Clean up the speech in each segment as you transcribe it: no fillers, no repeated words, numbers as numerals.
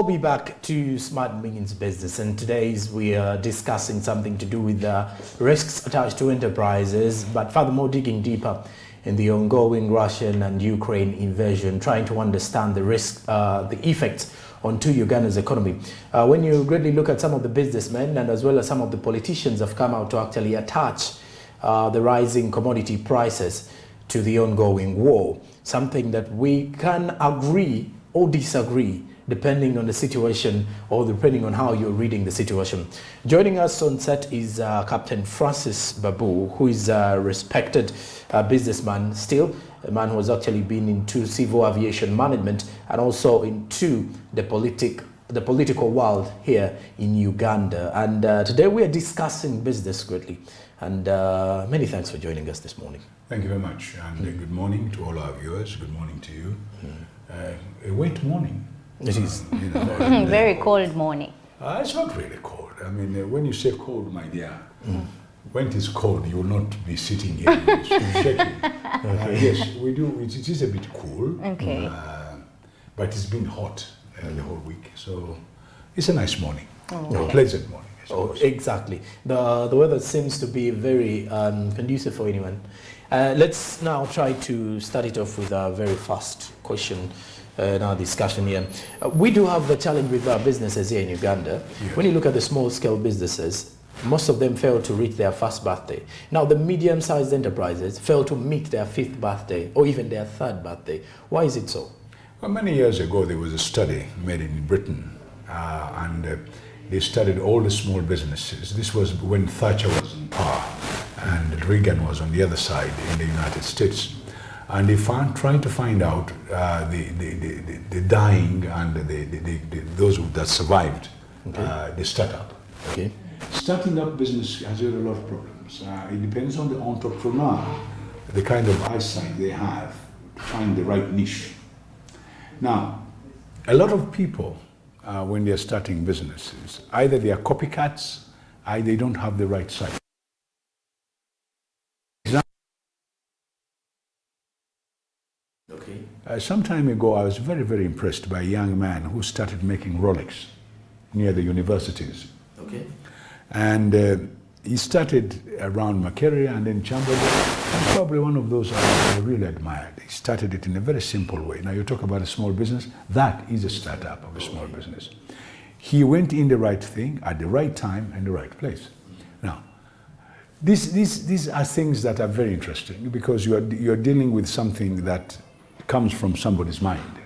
be back to Smart Means Business, and today's we are discussing something to do with the risks attached to enterprises, but furthermore digging deeper in the ongoing Russian and Ukraine invasion, trying to understand the risk, the effects onto Uganda's economy. When you greatly look at some of the businessmen and as well as some of the politicians have come out to actually attach the rising commodity prices to the ongoing war, something that we can agree or disagree depending on the situation or depending on how you're reading the situation. Joining us on set is Captain Francis Babu, who is a respected businessman still, a man who has actually been into civil aviation management and also into the political world here in Uganda. And today we are discussing business greatly. And many thanks for joining us this morning. Thank you very much, and good morning to all our viewers. Good morning to you. A wet morning. It is. You know, very cold morning. It's not really cold. I mean, when you say cold, my dear, when it is cold, you will not be sitting here shaking. Yes, we do. It is a bit cool. Okay. But it's been hot the whole week, so it's a nice morning, Oh. a pleasant morning. Oh, exactly. The weather seems to be very conducive for anyone. Let's now try to start it off with a very fast question in our discussion here. We do have the challenge with our businesses here in Uganda. Yes. When you look at the small-scale businesses, most of them fail to reach their first birthday. Now, the medium-sized enterprises fail to meet their fifth birthday or even their third birthday. Why is it so? Well, many years ago, there was a study made in Britain, and they studied all the small businesses. This was when Thatcher was in power and Reagan was on the other side in the United States. And they trying to find out the dying and those that survived the startup. Okay. Starting up business has a lot of problems. It depends on the entrepreneur, the kind of eyesight they have to find the right niche. Now, a lot of people, when they're starting businesses, either they are copycats, either they don't have the right sight. Okay. Some time ago, I was very, very impressed by a young man who started making Rolex near the universities. Okay. And he started around Makerere and then Chamberlain, and probably one of those I really admired. He started it in a very simple way. Now you talk about a small business, that is a startup of a small business. He went in the right thing at the right time and the right place. Now, these are things that are very interesting because you're dealing with something that comes from somebody's mind.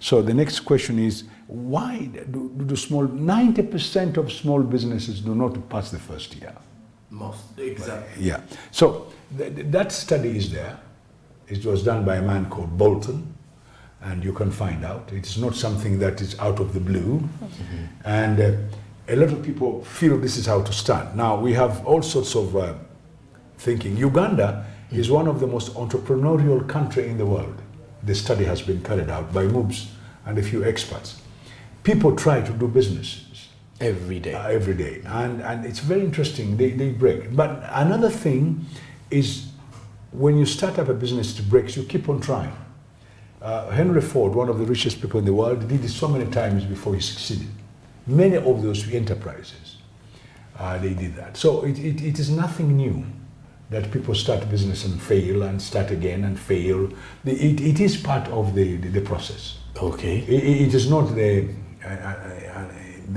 So the next question is, why do 90% of small businesses do not pass the first year? Most, exactly. Yeah. So that study is there. It was done by a man called Bolton, and you can find out. It's not something that is out of the blue. And a lot of people feel this is how to start. Now, we have all sorts of thinking. Uganda is one of the most entrepreneurial countries in the world. The study has been carried out by MOOBs and a few experts. People try to do businesses Every day. every day, and it's very interesting. They break. But another thing is when you start up a business to break, you keep on trying. Henry Ford, one of the richest people in the world, did it so many times before he succeeded. Many of those enterprises, they did that. So it is nothing new that people start business and fail and start again and fail. It is part of the process. Okay. It is not the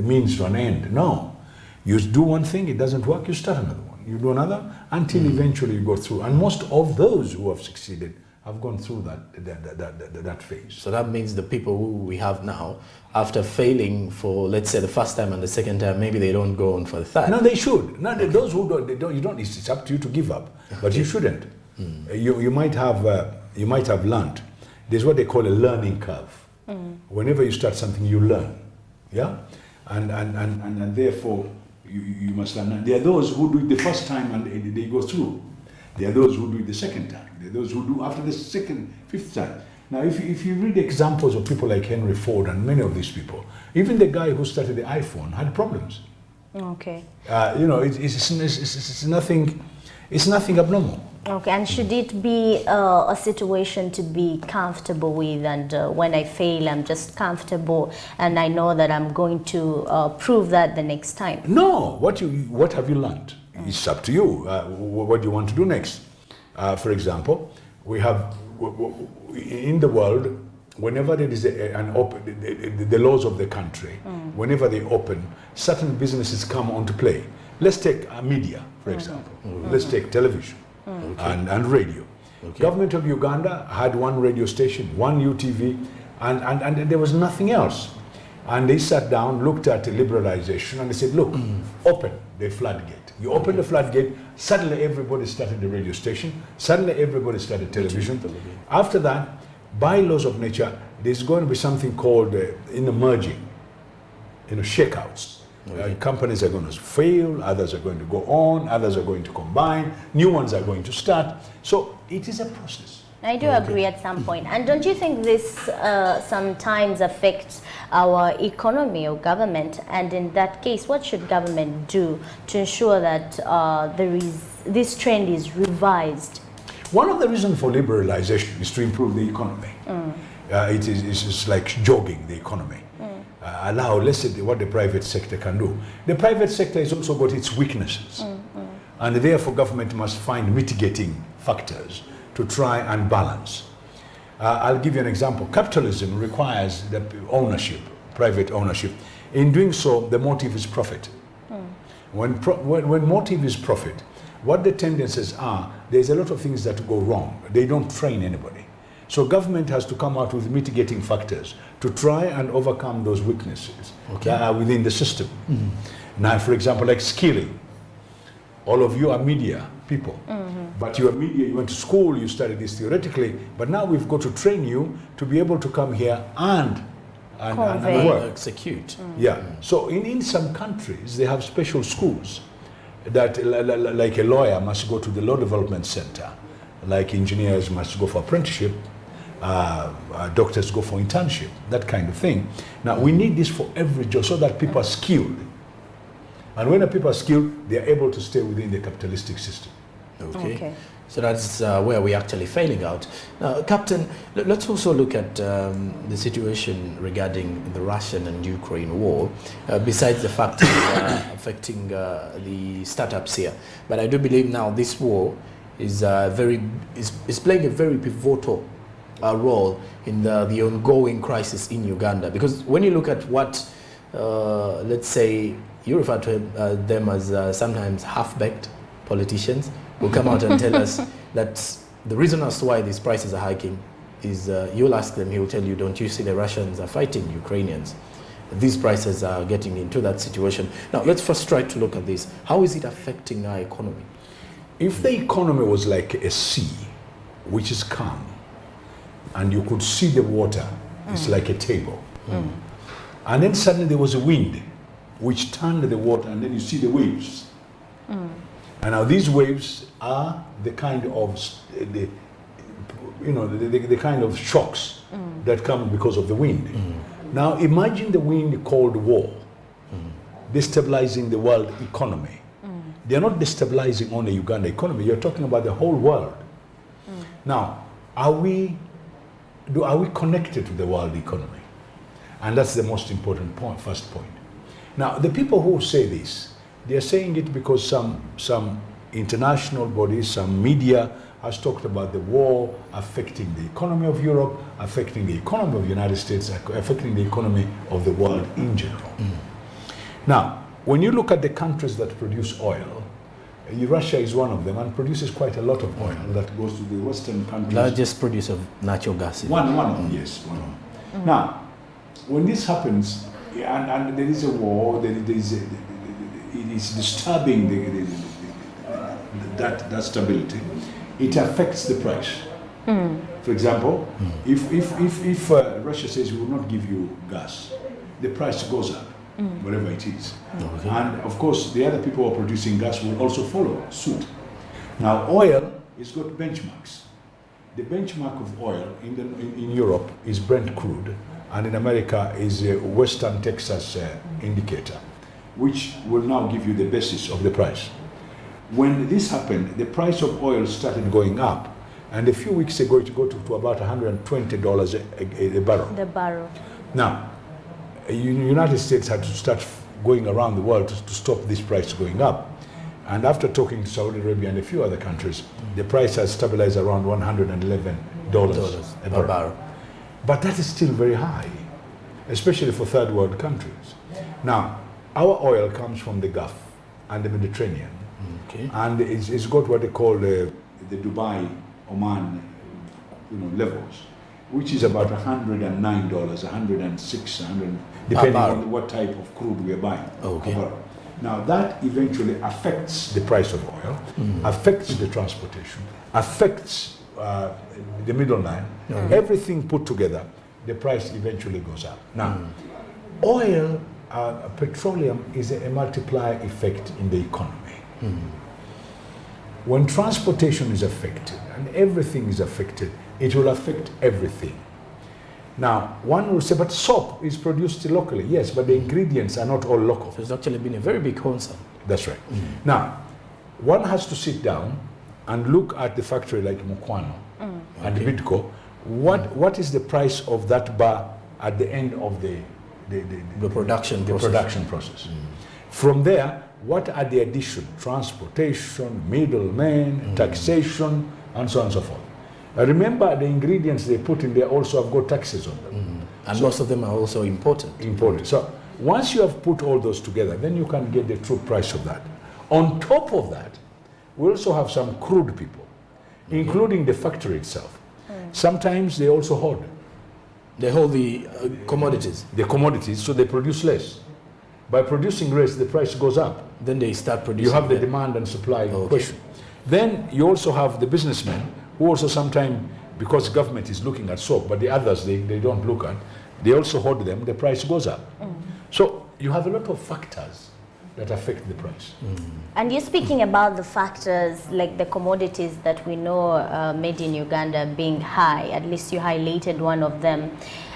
means to an end. No. You do one thing, it doesn't work, you start another one. You do another until eventually you go through. And most of those who have succeeded have gone through that phase. So that means the people who we have now, after failing for, let's say, the first time and the second time, maybe they don't go on for the third. No, they should. No, those who don't, you don't. It's up to you to give up, but you shouldn't. You might have learned. There's what they call a learning curve. Whenever you start something, you learn. Yeah, and therefore you must learn. There are those who do it the first time and they go through. There are those who do it the second time. There are those who do after the second, fifth time. Now, if you read examples of people like Henry Ford and many of these people, even the guy who started the iPhone had problems. Okay. You know, it's nothing abnormal. Okay, and should it be a situation to be comfortable with, and when I fail, I'm just comfortable and I know that I'm going to prove that the next time? No, what have you learned? It's up to you. What do you want to do next? For example, we have in the world, whenever there is the laws of the country, whenever they open, certain businesses come onto play. Let's take media, for example. Let's take television and radio. Okay. Government of Uganda had one radio station, one UTV, and there was nothing else. And they sat down, looked at the liberalization, and they said, look, open the floodgate. You open the floodgate, suddenly everybody started the radio station, suddenly everybody started television. After that, by laws of nature, there's going to be something called in the merging, shakeouts. Companies are going to fail, others are going to go on, others are going to combine, new ones are going to start. So it is a process. I do agree at some point. And don't you think this sometimes affects our economy or government? And in that case, what should government do to ensure that this trend is revised? One of the reasons for liberalization is to improve the economy. It's like jogging the economy. Allow, let's say, what the private sector can do. The private sector has also got its weaknesses. And therefore, government must find mitigating factors to try and balance. I'll give you an example. Capitalism requires the ownership, private ownership. In doing so, the motive is profit. When motive is profit, what the tendencies are, there's a lot of things that go wrong. They don't train anybody. So government has to come out with mitigating factors to try and overcome those weaknesses that are within the system. Now, for example, like skilling. All of you are media people, but you are media, you went to school, you studied this theoretically, but now we've got to train you to be able to come here and work. Execute. Yeah, so in some countries, they have special schools that, like a lawyer must go to the law development center, like engineers must go for apprenticeship, doctors go for internship, that kind of thing. Now, we need this for every job so that people are skilled. And when the people are skilled, they are able to stay within the capitalistic system. Okay. So that's where we're actually failing out. Now, Captain, let's also look at the situation regarding the Russian and Ukraine war, besides the fact affecting the startups here. But I do believe now this war is playing a very pivotal role in the ongoing crisis in Uganda. Because when you look at what, let's say, you refer to them as sometimes half-baked politicians who come out and tell us that the reason as to why these prices are hiking is you'll ask them, he'll tell you, don't you see the Russians are fighting Ukrainians? These prices are getting into that situation. Now, let's first try to look at this. How is it affecting our economy? If the economy was like a sea, which is calm, and you could see the water, it's like a table. And then suddenly there was a wind, which turned the water, and then you see the waves. And now these waves are the kind of the kind of shocks that come because of the wind. Now imagine the wind called war, destabilizing the world economy. They are not destabilizing only Uganda economy. You're talking about the whole world. Now, are we connected to the world economy? And that's the most important point, first point. Now, the people who say this, they are saying it because some international bodies, some media has talked about the war affecting the economy of Europe, affecting the economy of the United States, affecting the economy of the world in general. Now, when you look at the countries that produce oil, Russia is one of them and produces quite a lot of oil that goes to the Western countries. Largest producer of natural gas. One of them, yes, one of them. Now, when this happens, and there is a war, it is disturbing that stability. It affects the price. For example, if Russia says we will not give you gas, the price goes up, whatever it is. And of course, the other people who are producing gas will also follow suit. Now, oil has got benchmarks. The benchmark of oil in Europe is Brent crude, and in America is a Western Texas indicator, which will now give you the basis of the price. when this happened, the price of oil started going up. And a few weeks ago, it got to about $120 a barrel. The barrel. Now, the United States had to start going around the world to stop this price going up. And after talking to Saudi Arabia and a few other countries, the price has stabilized around $111 a barrel. But that is still very high, especially for third world countries. Now, our oil comes from the Gulf and the Mediterranean. Okay. And it's got what they call the Dubai, Oman, levels, which is about $109, $106, depending on what type of crude we are buying. Okay. Now that eventually affects the price of oil, affects the transportation, affects the middleman, everything put together, the price eventually goes up. Now, oil, petroleum is a multiplier effect in the economy. When transportation is affected and everything is affected, it will affect everything. Now, one will say, but soap is produced locally. Yes, but the ingredients are not all local. So it's actually been a very big concern. That's right. Now, one has to sit down and look at the factory like Mukwano and Bidco. What is the price of that bar at the end of the production process? From there, what are the addition? Transportation, middlemen, taxation, and so on and so forth. Remember, the ingredients they put in there also have got taxes on them. And most of them are also imported. So once you have put all those together, then you can get the true price of that. On top of that, we also have some crude people, including the factory itself. Sometimes they also hoard. They hold the commodities. The commodities, so they produce less. By producing less, the price goes up. Then they start producing. You have the demand and supply question. Then you also have the businessmen who also sometimes, because government is looking at soap, but the others they don't look at, they also hoard them, the price goes up. So you have a lot of factors that affect the price. And you're speaking about the factors like the commodities that we know made in Uganda being high, at least you highlighted one of them.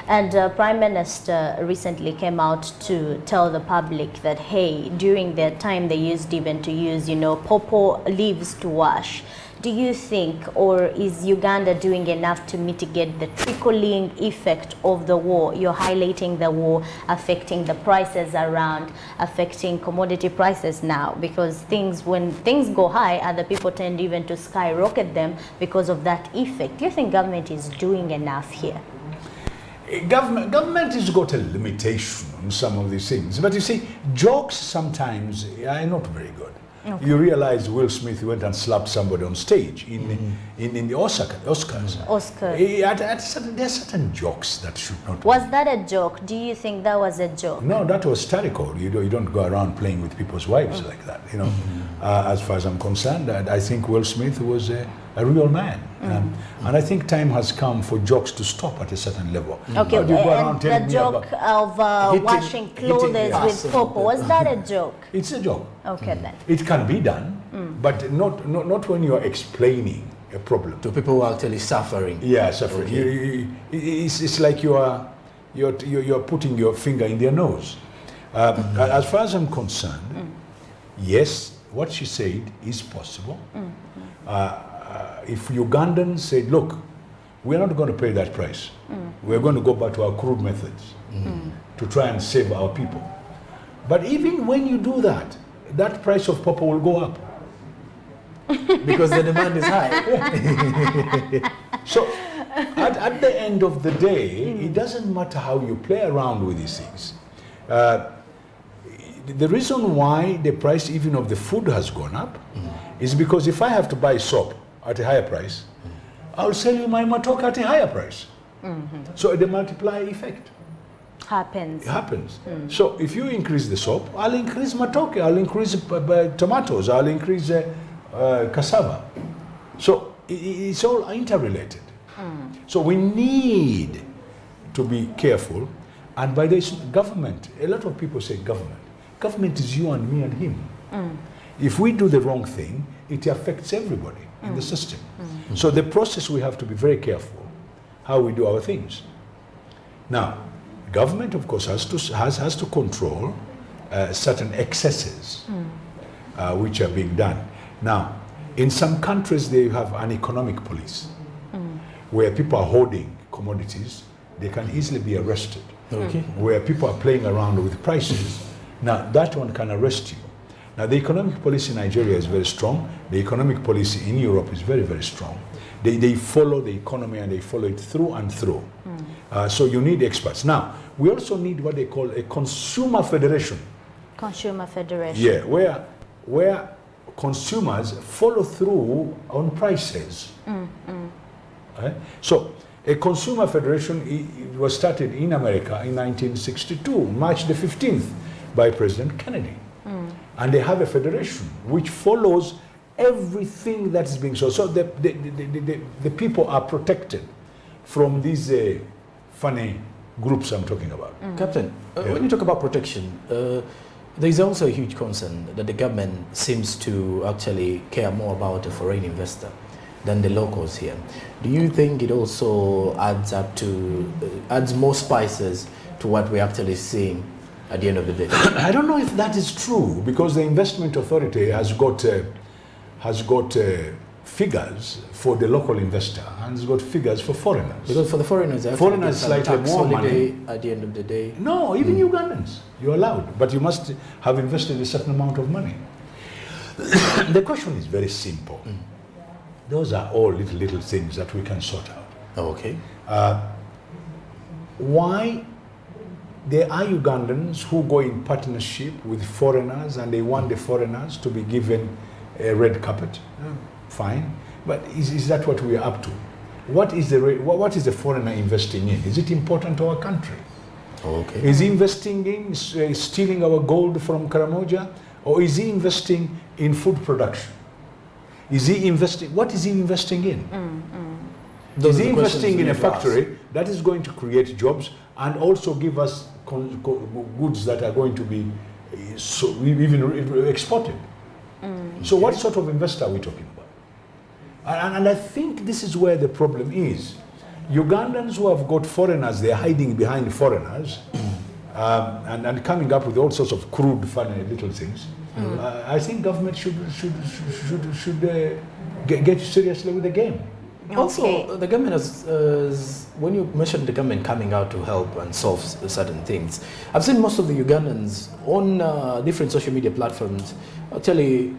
And Prime Minister recently came out to tell the public that, hey, during their time they used even to use, pawpaw leaves to wash. Do you think, or is Uganda doing enough to mitigate the trickling effect of the war? You're highlighting the war affecting the prices around, affecting commodity prices now, because when things go high, other people tend even to skyrocket them because of that effect. Do you think government is doing enough here? Government has got a limitation on some of these things. But you see, jokes sometimes are not very good. Okay. You realize Will Smith went and slapped somebody on stage in the Oscars. There are certain jokes that should not. Was that a joke? Do you think that was a joke? No, that was satirical. You don't go around playing with people's wives like that. As far as I'm concerned, I think Will Smith was a real man. And I think time has come for jokes to stop at a certain level. Okay, and the joke of washing clothes with pawpaw, was that a joke? It's a joke. Okay, then. It can be done, but not when you're explaining a problem. To people who are actually suffering. Yeah, suffering. Okay. It's like you're putting your finger in their nose. As far as I'm concerned, yes, what she said is possible. If Ugandans said, look, we're not going to pay that price. We're going to go back to our crude methods to try and save our people. But even when you do that, that price of pawpaw will go up. Because the demand is high. So at the end of the day, it doesn't matter how you play around with these things. The reason why the price even of the food has gone up is because if I have to buy soap at a higher price, I'll sell you my matoke at a higher price. So the multiplier effect happens. So if you increase the soap, I'll increase matoke, I'll increase tomatoes, I'll increase cassava. So it's all interrelated. So we need to be careful. And by this, government, a lot of people say government. Government is you and me and him. If we do the wrong thing, it affects everybody in the system. So the process, we have to be very careful how we do our things. Now, government, of course, has to control certain excesses which are being done. Now, in some countries, they have an economic police where people are hoarding commodities. They can easily be arrested. Okay. Where people are playing around with prices. Now, that one can arrest you. Now, the economic policy in Nigeria is very strong. The economic policy in Europe is very, very strong. They follow the economy and they follow it through and through. So you need experts. Now, we also need what they call a consumer federation. Consumer federation. Yeah, where consumers follow through on prices. So, a consumer federation was started in America in 1962, March the 15th, by President Kennedy. And they have a federation which follows everything that is being sold. So the people are protected from these funny groups I'm talking about. Captain, when you talk about protection, there is also a huge concern that the government seems to actually care more about a foreign investor than the locals here. Do you think it also adds up to, adds more spices to what we're actually seeing at the end of the day? I don't know if that is true, because the Investment Authority has got figures for the local investor and has got figures for foreigners. Because for the foreigners, Slightly more money at the end of the day. No, even Ugandans, you're allowed, but you must have invested a certain amount of money. The question is very simple. Those are all little things that we can sort out. Okay. Why there are Ugandans who go in partnership with foreigners and they want the foreigners to be given a red carpet? Fine. But is that what we are up to? What is the foreigner investing in? Is it important to our country? Okay. Is he investing in stealing our gold from Karamoja? Or is he investing in food production? Is he investing? What is he investing in? Is he investing in a factory that is going to create jobs and also give us goods that are going to be even exported? So what sort of investor are we talking about? And I think this is where the problem is. Ugandans who have got foreigners, they're hiding behind foreigners and coming up with all sorts of crude, funny little things. I think government should get seriously with the game. Also, the government has, when you mentioned the government coming out to help and solve certain things, I've seen most of the Ugandans on different social media platforms actually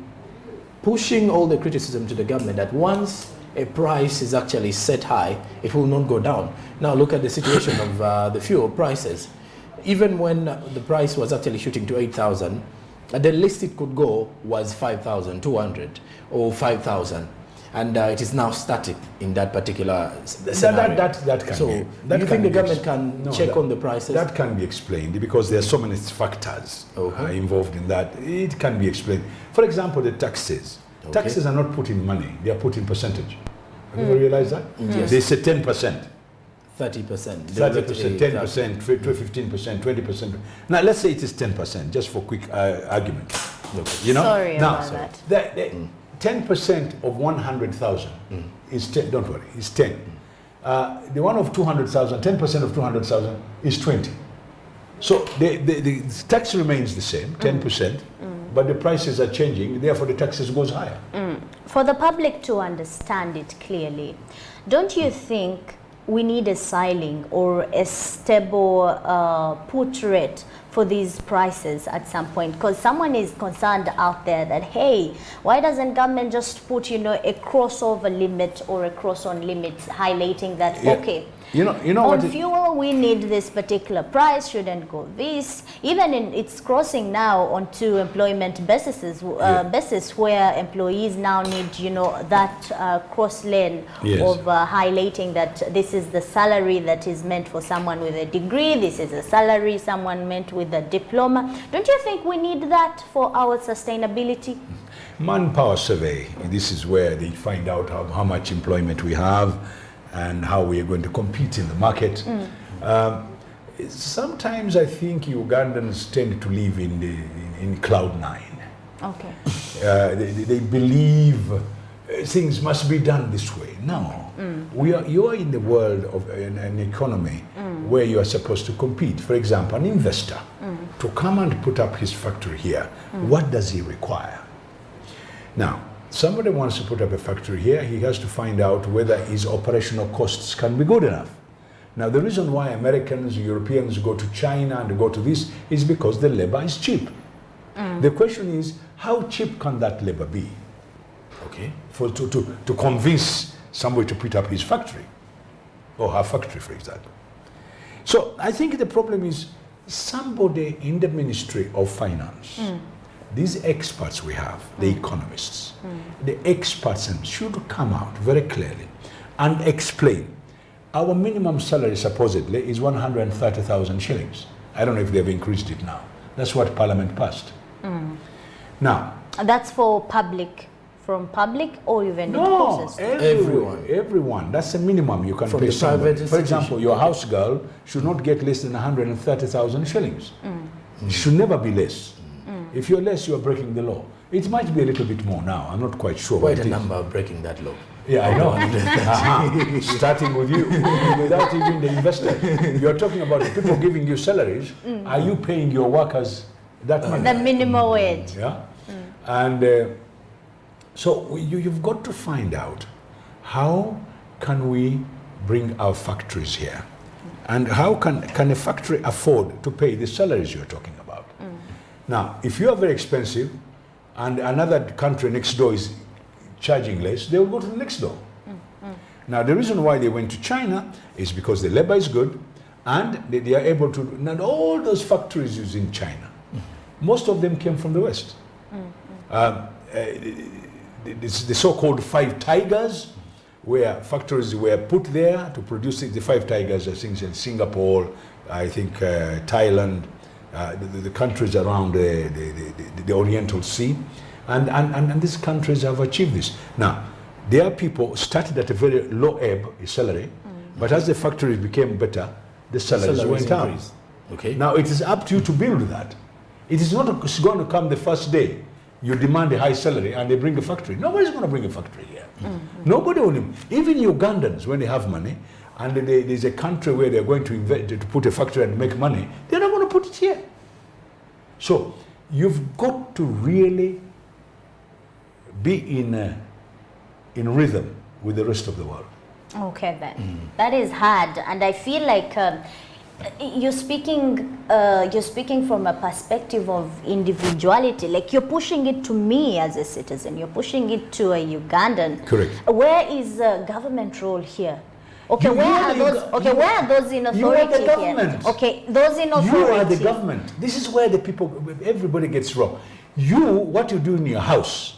pushing all the criticism to the government that once a price is actually set high, it will not go down. Now look at the situation of the fuel prices. Even when the price was actually shooting to 8,000, the least it could go was 5,200 or 5,000. And it is now static in that particular scenario. That can so be. Do you think the government can check on the prices? That can be explained because there are so many factors involved in that. It can be explained. For example, the taxes. Taxes are not put in money, they are put in percentage. Have you ever realized that? Yes. They say 10%. 30%. 30%, 10%, 15%, 20%. Now let's say it is 10%, just for quick argument. You know? Sorry about that. 10% of 100,000 is 10, don't worry, is 10. The one of 200,000, 10% of 200,000 is 20. So the tax remains the same, 10%, but the prices are changing, therefore the taxes goes higher. For the public to understand it clearly, don't you think we need a ceiling or a stable put rate for these prices at some point? Because someone is concerned out there that, hey, why doesn't government just put, a crossover limit or a cross-on limit, highlighting that, okay, on fuel we need this particular price, shouldn't go this. Even it's crossing now onto employment basis where employees now need, that cross lane of highlighting that this is the salary that is meant for someone with a degree, this is a salary someone meant with a diploma. Don't you think we need that for our sustainability? Manpower survey, this is where they find out how much employment we have and how we are going to compete in the market. Sometimes I think Ugandans tend to live in cloud nine. Okay. They believe things must be done this way. No, you are in the world of an economy where you are supposed to compete. For example, an investor to come and put up his factory here, what does he require? Now, somebody wants to put up a factory here, he has to find out whether his operational costs can be good enough. Now, the reason why Americans, Europeans go to China and go to this is because the labor is cheap. The question is, how cheap can that labor be? Okay, to convince somebody to put up his factory or her factory, for example. So I think the problem is somebody in the Ministry of Finance, these experts we have, the economists, the experts should come out very clearly and explain. Our minimum salary supposedly is 130,000 shillings. I don't know if they've increased it now. That's what Parliament passed. Now, that's for public, from public or even no, everyone. That's the minimum you can from pay the private. For example, your house girl should not get less than 130,000 shillings. It should never be less. If you're less, you're breaking the law. It might be a little bit more now. I'm not quite sure. Quite a number of breaking that law. Yeah, I know. Starting with you, without even the investor. You're talking about the people giving you salaries. Are you paying your workers that money? The minimum wage. Yeah. And so you've got to find out how can we bring our factories here? And how can a factory afford to pay the salaries you're talking about? Now, if you are very expensive and another country next door is charging less, they will go to the next door. Now, the reason why they went to China is because the labor is good and they are able to, not all those factories in China, most of them came from the West. The so-called 5 tigers, where factories were put there to produce the 5 tigers, I think in Singapore, I think Thailand, the countries around the Oriental Sea, and these countries have achieved this. Now, their people started at a very low ebb salary, but as the factories became better, the salaries went up. Okay. Now, it is up to you to build that. It is not going to come the first day. You demand a high salary and they bring a factory. Nobody's going to bring a factory here. Nobody will. Even Ugandans, when they have money, and there's a country where they're going to invest, to put a factory and make money, they're not going to put it here. So you've got to really be in rhythm with the rest of the world. Okay, then. That is hard, and I feel like you're speaking from a perspective of individuality. Like you're pushing it to me as a citizen. You're pushing it to a Ugandan. Correct. Where is the government role here? Okay, where are those in authority? You are the government. Here? Okay, those in authority. You are the government. This is where everybody gets wrong. What you do in your house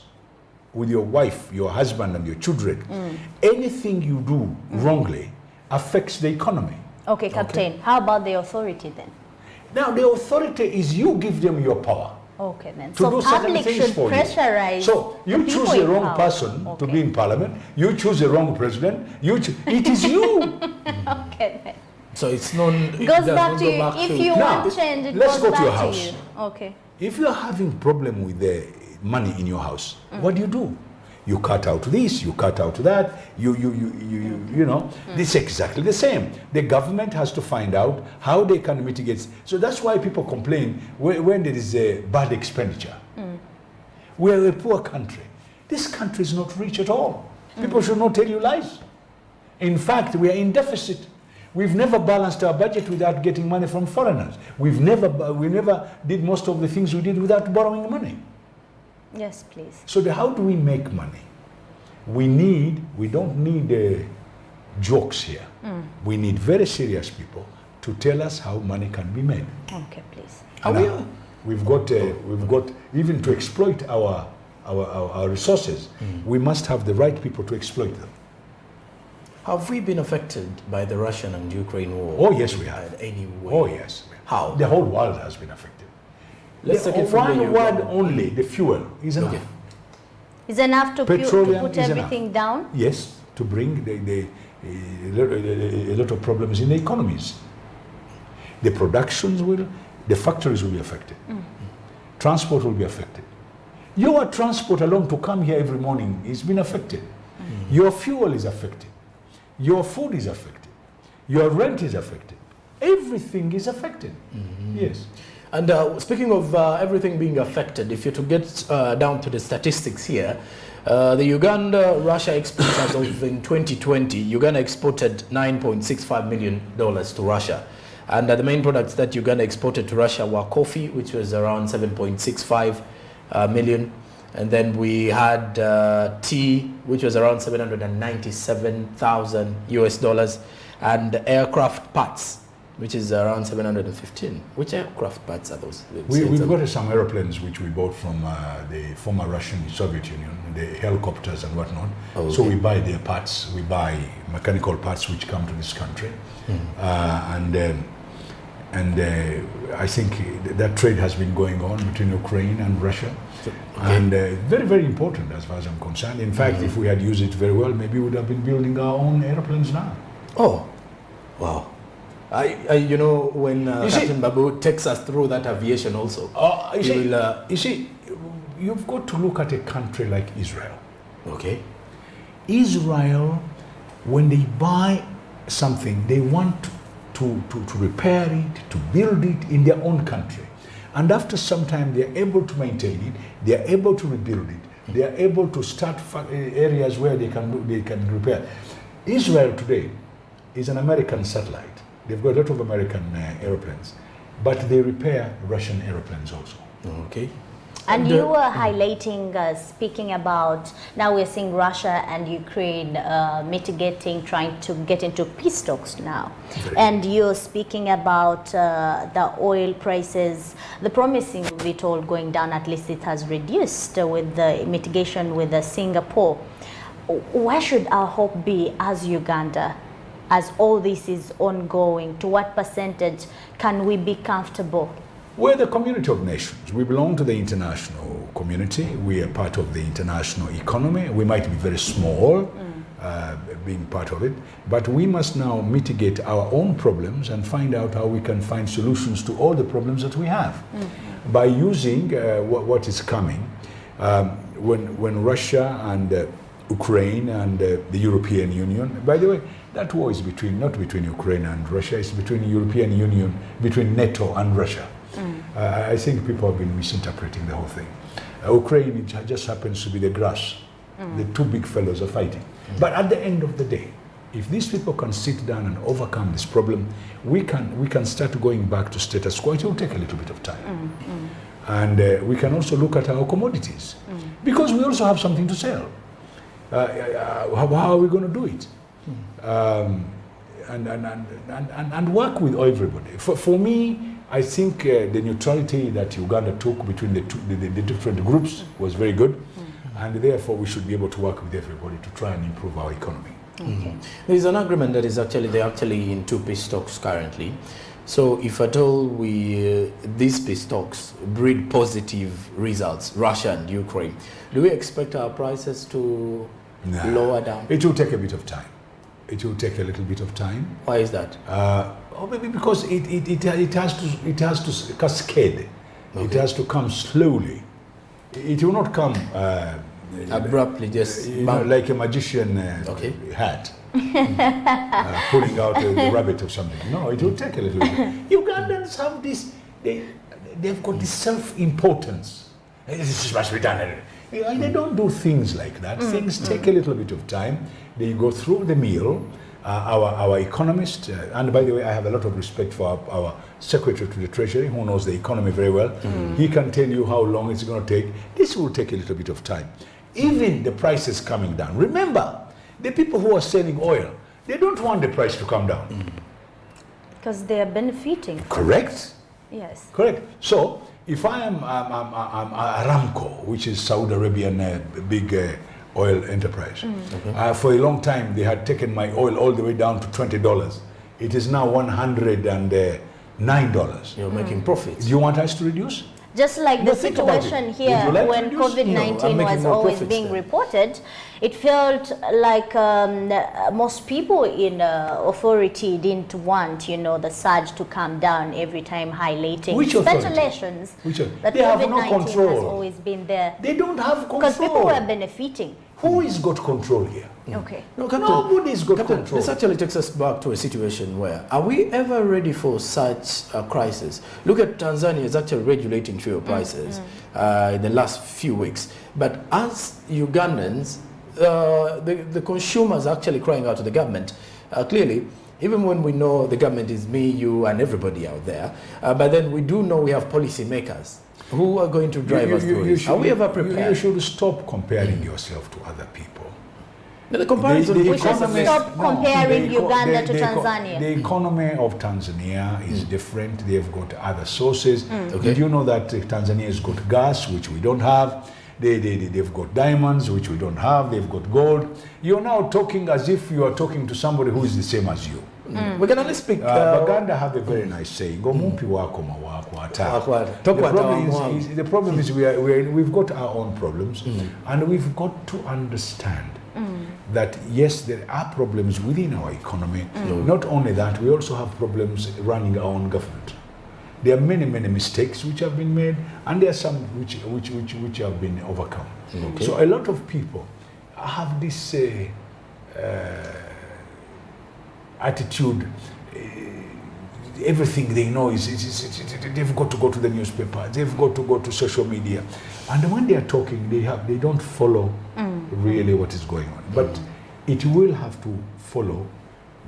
with your wife, your husband, and your children, anything you do wrongly affects the economy. Okay, Captain. How about the authority then? Now, the authority is you give them your power. Okay, then. So public should pressurize. So you choose the wrong person to be in parliament. You choose the wrong president. It is you. Okay, then. So it's not. It goes back to you. If you want change, it let's goes go to your back house. to you. Okay. If you are having problem with the money in your house, what do? You cut out this, you cut out that, you know, this is exactly the same. The government has to find out how they can mitigate. So that's why people complain when there is a bad expenditure. We are a poor country. This country is not rich at all. People should not tell you lies. In fact, we are in deficit. We've never balanced our budget without getting money from foreigners. We never did most of the things we did without borrowing money. Yes, please. So how do we make money? We don't need jokes here. We need very serious people to tell us how money can be made. Okay, please. And we've got even to exploit our resources. We must have the right people to exploit them. Have we been affected by the Russian and Ukraine war? Oh yes, we have. Any way? Oh yes. How? The whole world has been affected. Let's take it from one word only, the fuel, is enough. Okay. Is enough to put everything down? Yes, to bring a lot of problems in the economies. The the factories will be affected. Transport will be affected. Your transport alone to come here every morning is been affected. Your fuel is affected. Your food is affected. Your rent is affected. Everything is affected. Yes. And speaking of everything being affected, if you're to get down to the statistics here, The Uganda-Russia exports as of in 2020, Uganda exported $9.65 million to Russia. And the main products that Uganda exported to Russia were coffee, which was around 7.65 million. And then we had tea, which was around 797,000 US dollars, and aircraft parts, which is around 715. Which aircraft parts are those? We've got some aeroplanes which we bought from the former Russian Soviet Union, the helicopters and whatnot. Oh, okay. So we buy their parts, we buy mechanical parts which come to this country. I think that trade has been going on between Ukraine and Russia. Okay. And very, very important as far as I'm concerned. In fact, if we had used it very well, maybe we would have been building our own airplanes now. Oh, wow. You know, when Captain Babu takes us through that aviation also, you see, you've got to look at a country like Israel. Okay. Israel, when they buy something, they want to repair it, to build it in their own country. And after some time, they are able to maintain it, they are able to rebuild it, they are able to start areas where they can repair. Israel today is an American satellite. They've got a lot of American airplanes, but they repair Russian airplanes also. Okay. And you were highlighting, speaking about, now we're seeing Russia and Ukraine mitigating, trying to get into peace talks now. And you're speaking about the oil prices, the promising of it all going down, at least it has reduced with the mitigation with Singapore. Where should our hope be as Uganda, as all this is ongoing? To what percentage can we be comfortable? We're the community of nations. We belong to the international community. We are part of the international economy. We might be very small, being part of it, but we must now mitigate our own problems and find out how we can find solutions to all the problems that we have by using what is coming. When Russia and Ukraine and the European Union, by the way, that war is not between Ukraine and Russia, it's between the European Union, between NATO and Russia. I think people have been misinterpreting the whole thing. Ukraine, it just happens to be the grass. The two big fellows are fighting. But at the end of the day, if these people can sit down and overcome this problem, we can start going back to status quo. It will take a little bit of time. And we can also look at our commodities, because we also have something to sell. How are we going to do it? And work with everybody. For me, I think the neutrality that Uganda took between the different groups was very good, and therefore we should be able to work with everybody to try and improve our economy. Okay. There is an agreement that is they're actually in two peace talks currently. So if at all these peace talks breed positive results, Russia and Ukraine, do we expect our prices to lower down? It will take a bit of time. It will take a little bit of time. Why is that? Or maybe because it has to cascade. Okay. It has to come slowly. It will not come abruptly, just like a magician hat pulling out the rabbit or something. No, it will take a little bit. Ugandans have this. They've got this self-importance. This must be done. They don't do things like that. Things take a little bit of time. They go through the mill. Our economist, and by the way, I have a lot of respect for our Secretary to the Treasury, who knows the economy very well. He can tell you how long it's going to take. This will take a little bit of time. Even the prices coming down. Remember, the people who are selling oil, they don't want the price to come down. Because they are benefiting. Correct? Yes. Correct. So, if I am Aramco, which is Saudi Arabian big oil enterprise. For a long time, they had taken my oil all the way down to $20. It is now $109. You're making profits. Do you want us to reduce? Just like the situation here when COVID-19 was always being reported, it felt like most people in authority didn't want, the surge to come down every time, highlighting speculations that COVID-19 has always been there. They don't have control. Because people were benefiting. Who has got control here? Okay. No, Captain, Nobody's got Captain, control. this actually takes us back to a situation where, are we ever ready for such a crisis? Look at Tanzania is actually regulating fuel prices in the last few weeks. But as Ugandans, the consumers are actually crying out to the government. Clearly, even when we know the government is me, you, and everybody out there, but then we do know we have policy makers who are going to drive us through it. Are we ever prepared? You should stop comparing yourself to other people. The comparison We should stop comparing Uganda to Tanzania. The economy of Tanzania is different. They've got other sources. Okay. Did you know that Tanzania has got gas, which we don't have? They've got diamonds, which we don't have. They've got gold. You're now talking as if you are talking to somebody who is the same as you. We can only speak. Baganda have a very nice saying. "Omumpi wako mawako ata." The problem is we've got our own problems, and we've got to understand that yes, there are problems within our economy. Not only that, we also have problems running our own government. There are many mistakes which have been made, and there are some which have been overcome. Okay. So a lot of people have this attitude. Everything they know is they've got to go to the newspaper, they've got to go to social media, and when they are talking, they don't follow really what is going on. But it will have to follow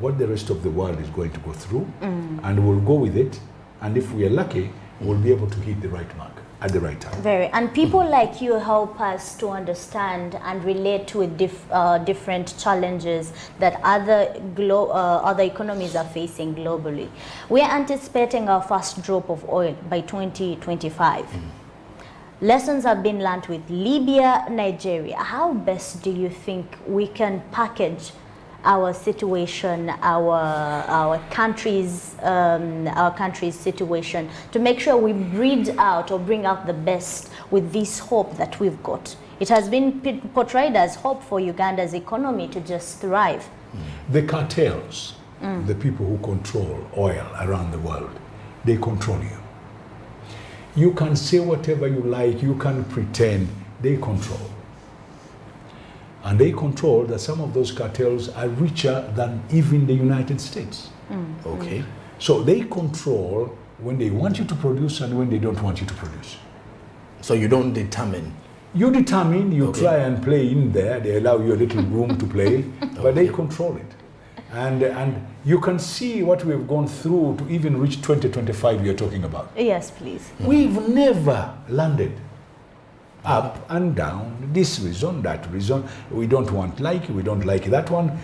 what the rest of the world is going to go through, and we'll go with it. And if we are lucky, we'll be able to hit the right mark at the right time. And people like you help us to understand and relate to different challenges that other economies are facing globally. We are anticipating our first drop of oil by 2025. Lessons have been learned with Libya, Nigeria. How best do you think we can package our situation, our country's situation, to make sure we breed out or bring out the best with this hope that we've got? It has been portrayed as hope for Uganda's economy to just thrive. The cartels, the people who control oil around the world, they control you. You can say whatever you like, you can pretend, they control. And they control that some of those cartels are richer than even the United States. Okay. So they control when they want you to produce and when they don't want you to produce. So you don't determine. You determine, you try and play in there, they allow you a little room to play, but they control it. And you can see what we've gone through to even reach 2025 you're talking about. Yes, please. We've never landed. Up and down, this reason, that reason, we don't we don't like that one.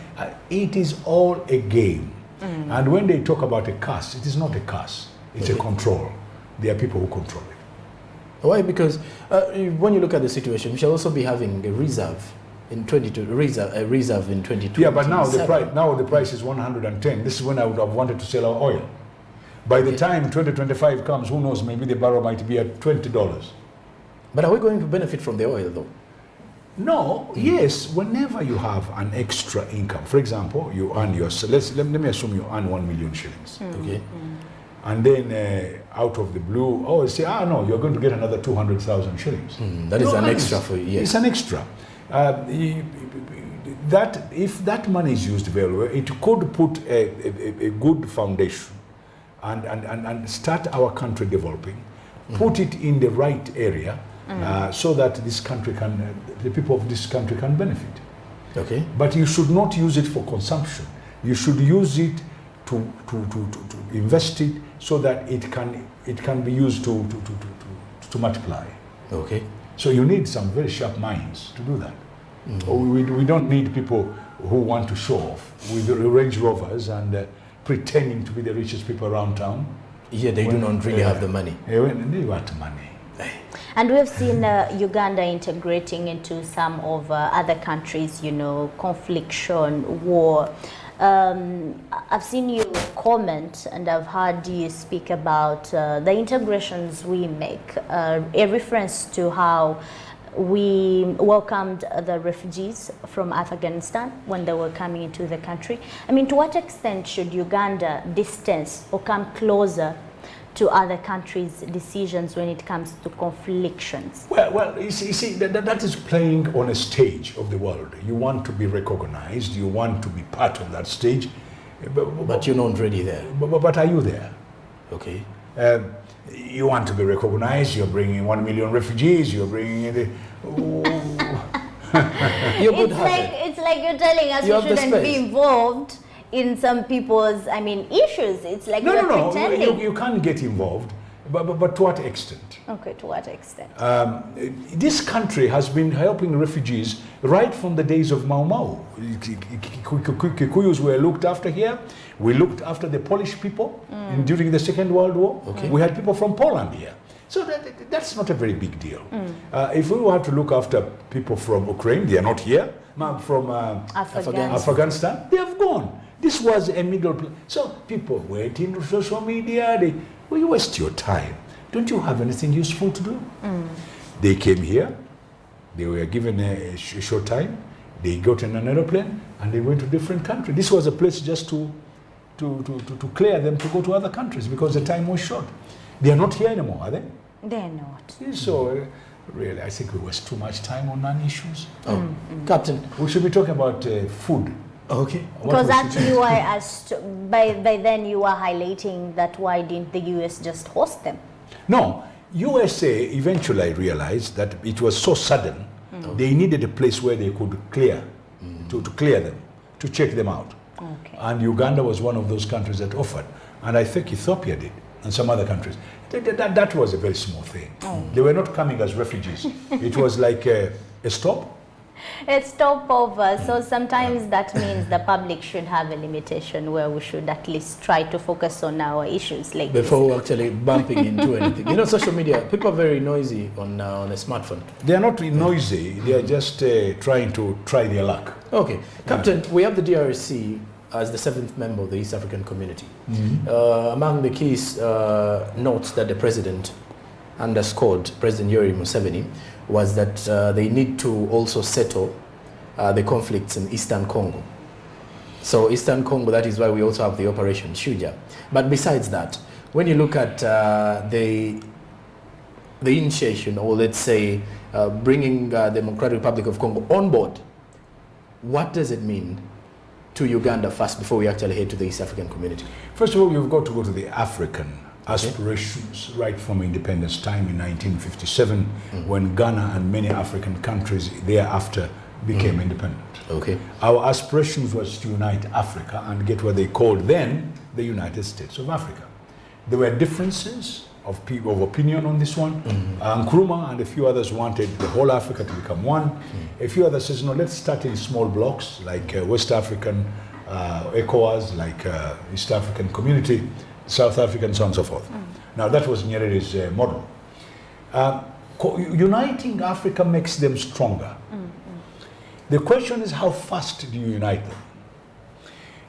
It is all a game. And when they talk about a curse, it is not a curse, it's a control. There are people who control it. Why? Because when you look at the situation, we shall also be having a reserve in 2020. Yeah, but now the price is 110. This is when I would have wanted to sell our oil. By the time 2025 comes, who knows, maybe the barrel might be at $20. But are we going to benefit from the oil though? No, yes, whenever you have an extra income, for example, you earn let me assume you earn 1 million shillings. Okay. And then out of the blue, say, no, you're going to get another 200,000 shillings. That is an extra for you, yes. It's an extra. If that money is used very well, it could put a good foundation and start our country developing, put it in the right area, so that the people of this country can benefit. Okay. But you should not use it for consumption. You should use it to invest it so that it can be used to multiply. Okay. So you need some very sharp minds to do that. We don't need people who want to show off with Range Rovers and pretending to be the richest people around town. Yeah, they do not really have the money. They want money. And we've seen Uganda integrating into some of other countries, confliction, war. I've seen you comment and I've heard you speak about the integrations we make, a reference to how we welcomed the refugees from Afghanistan when they were coming into the country. I mean, to what extent should Uganda distance or come closer to other countries' decisions when it comes to conflictions? Well, you see that is playing on a stage of the world. You want to be recognized, you want to be part of that stage. But you're not ready there. But are you there? Okay. You want to be recognized, you're bringing 1 million refugees, you're bringing in the... You're good-hearted. It's like you're telling us we shouldn't be involved in some people's, issues. It's like you're pretending. No, you can't get involved, but to what extent? Okay, to what extent? This country has been helping refugees right from the days of Mau Mau. Kikuyus were looked after here. We looked after the Polish people during the Second World War. Okay. We had people from Poland here. So that's not a very big deal. If we have to look after people from Ukraine, they are not here. From Afghanistan, they have gone. This was a middle place. So people waiting on social media, you waste your time. Don't you have anything useful to do? They came here, they were given a short time, they got in an aeroplane, and they went to different countries. This was a place just to clear them to go to other countries because the time was short. They are not here anymore, are they? They're not. So, really, I think we waste too much time on non-issues. Captain, we should be talking about food. Okay. Because actually, I asked, by then you were highlighting that why didn't the US just host them? No, USA eventually realized that it was so sudden, they needed a place where they could clear, to clear them, to check them out. Okay. And Uganda was one of those countries that offered. And I think Ethiopia did, and some other countries. That was a very small thing. They were not coming as refugees. It was like a stop. A stopover. So sometimes that means the public should have a limitation where we should at least try to focus on our issues like before actually bumping into anything. Social media, people are very noisy on a smartphone. They are not noisy. They are just trying to try their luck. Okay. Captain, we have the DRC as the 7th member of the East African Community. Among the key notes that the President underscored, President Yoweri Museveni, was that they need to also settle the conflicts in Eastern Congo. So Eastern Congo, that is why we also have the Operation Shuja. But besides that, when you look at the initiation, or let's say bringing the Democratic Republic of Congo on board, what does it mean to Uganda first before we actually head to the East African Community? First of all, you've got to go to the African aspirations right from independence time in 1957 when Ghana and many African countries thereafter became independent. Okay. Our aspirations was to unite Africa and get what they called then the United States of Africa. There were differences of opinion on this one. Nkrumah and a few others wanted the whole Africa to become one. A few others says, no, let's start in small blocks like West African, ECOWAS, like East African Community, South African, so on and so forth. Now that was Nyerere's model. Uniting Africa makes them stronger. The question is, how fast do you unite them?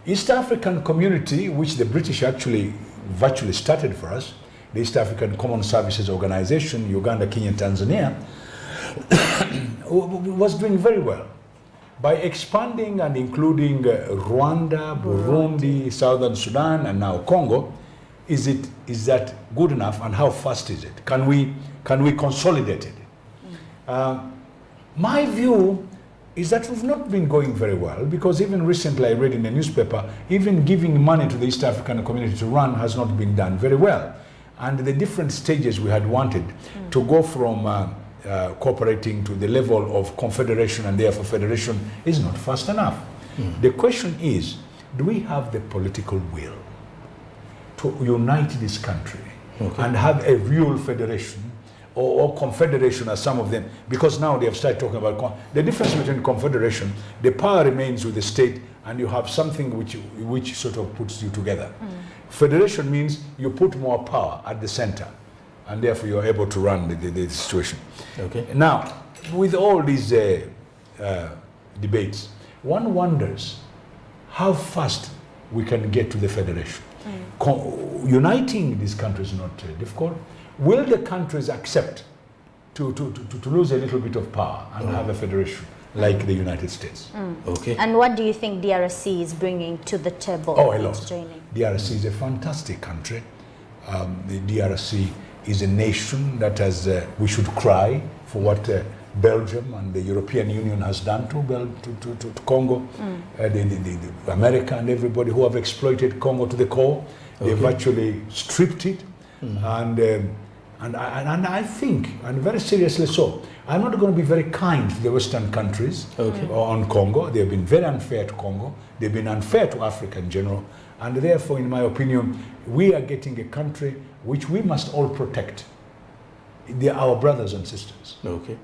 East African Community, which the British actually virtually started for us, the East African Common Services Organization, Uganda, Kenya, Tanzania, was doing very well. By expanding and including Rwanda, Burundi, Southern Sudan, and now Congo, is that good enough, and how fast is it? Can we consolidate it? My view is that we've not been going very well, because even recently I read in a newspaper, even giving money to the East African Community to run has not been done very well. And the different stages we had wanted to go from cooperating to the level of confederation and therefore federation is not fast enough. The question is, do we have the political will to unite this country and have a real federation or confederation, as some of them, because now they have started talking about the difference between confederation, the power remains with the state and you have something which sort of puts you together. Federation means you put more power at the center and therefore you're able to run the situation. Okay. Now, with all these debates, one wonders how fast we can get to the federation. Uniting these countries is not difficult. Will the countries accept to lose a little bit of power and have a federation like the United States? Okay. And what do you think DRC is bringing to the table? Oh, a lot. DRC is a fantastic country. The DRC is a nation that has, we should cry for what Belgium and the European Union has done to Congo, the America and everybody who have exploited Congo to the core. They've actually stripped it, and I think, and very seriously so, I'm not going to be very kind to the Western countries on Congo. They've been very unfair to Congo. They've been unfair to Africa in general. And therefore, in my opinion, we are getting a country which we must all protect. They are our brothers and sisters. Okay.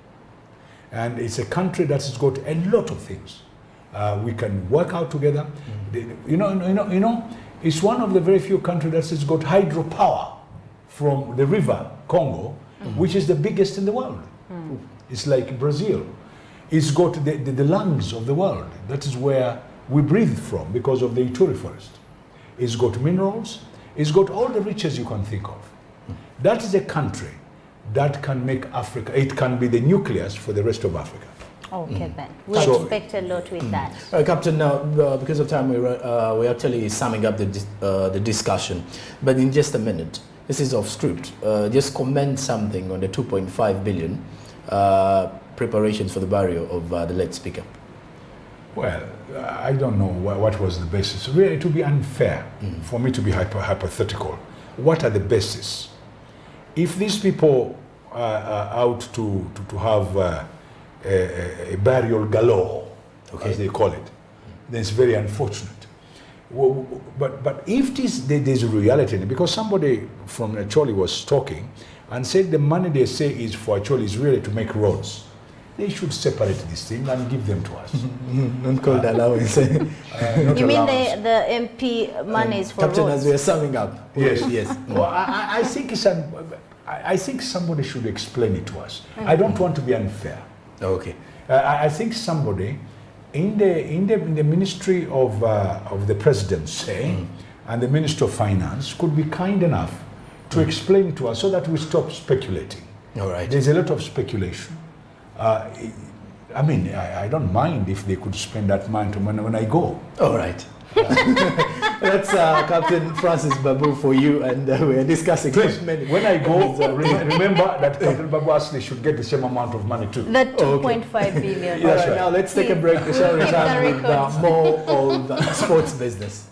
And it's a country that has got a lot of things. We can work out together. You know, it's one of the very few countries that has got hydropower from the river Congo, which is the biggest in the world. It's like Brazil. It's got the lungs of the world. That is where we breathe from because of the Ituri forest. It's got minerals. It's got all the riches you can think of. That is a country that can make Africa, it can be the nucleus for the rest of Africa. Okay, then. We expect a lot with that. Captain, now, because of time, we're actually summing up the discussion. But in just a minute, this is off script. Just comment something on the 2.5 billion preparations for the burial of the late speaker. Well, I don't know what was the basis. Really, it would be unfair for me to be hypothetical. What are the basis? If these people are out to have a burial galore, as they call it, then it's very unfortunate. But if there's a reality, because somebody from Acholi was talking and said the money they say is for Acholi is really to make roads. They should separate this thing and give them to us. Not called allowance. You mean the MP money is for Captain, roads? as we are summing up. Yes. Yes. Well, I think I think somebody should explain it to us. I don't want to be unfair. Okay. I think somebody in the Ministry of the Presidency and the Minister of Finance could be kind enough to explain to us so that we stop speculating. All right. There's a lot of speculation. I mean, I don't mind if they could spend that money when I go. All right. That's Captain Francis Babu for you, and we are discussing many. When I go, remember that Captain Babu actually should get the same amount of money too. The 2.5 billion. All right, now let's take a break. We shall Keep the return with records. more of sports business.